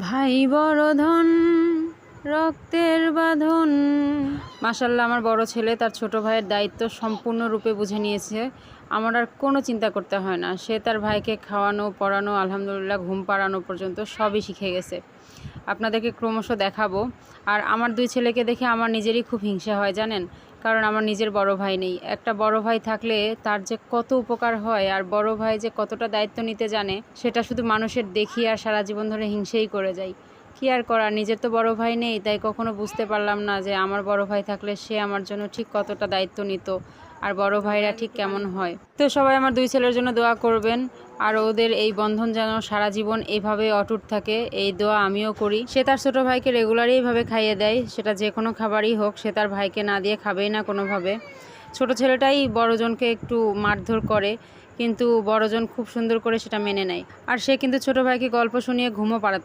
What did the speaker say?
ভাই বড় ধন, রক্তের বাঁধন। মাশাআল্লাহ, আমার বড় ছেলে তার ছোট ভাইয়ের দায়িত্ব সম্পূর্ণরূপে বুঝে নিয়েছে। আমার আর কোনো চিন্তা করতে হয় না। সে তার ভাইকে খাওয়ানো, পড়ানো, আলহামদুলিল্লাহ ঘুম পাড়ানো পর্যন্ত সবই শিখে গেছে। আপনাদেরকে ক্রমশ দেখাবো। আর আমার দুই ছেলেকে দেখে আমার নিজেরই খুব হিংসা হয় জানেন, কারণ আমার নিজের বড় ভাই নেই। একটা বড় ভাই থাকলে তার যে কত উপকার হয়, আর বড় ভাই যে কতটা দায়িত্ব নিতে জানে সেটা শুধু মানুষের দেখি আর সারা জীবন ধরে হিংসেই করে যাই। কী আর করার, নিজের তো বড় ভাই নেই, তাই কখনো বুঝতে পারলাম না যে আমার বড় ভাই থাকলে সে আমার জন্য ঠিক কতটা দায়িত্ব নিত, আর বড় ভাইরা ঠিক কেমন হয়। তো সবাই আমার দুই ছেলের জন্য দোয়া করবেন, আর ওদের এই বন্ধন যেন সারা জীবন এইভাবে অটুট থাকে, এই দোয়া আমিও করি। সে তার ছোটো ভাইকে রেগুলারই এইভাবে খাইয়ে দেয়, সেটা যে কোনো খাবারই হোক, সে তার ভাইকে না দিয়ে খাবেই না কোনোভাবে। ছোট ছেলেটাই বড়জনকে একটু মারধর করে, কিন্তু বড়জন খুব সুন্দর করে সেটা মেনে নেয়। আর সে কিন্তু ছোট ভাইকে গল্প শুনিয়ে ঘুমও পাড়াতে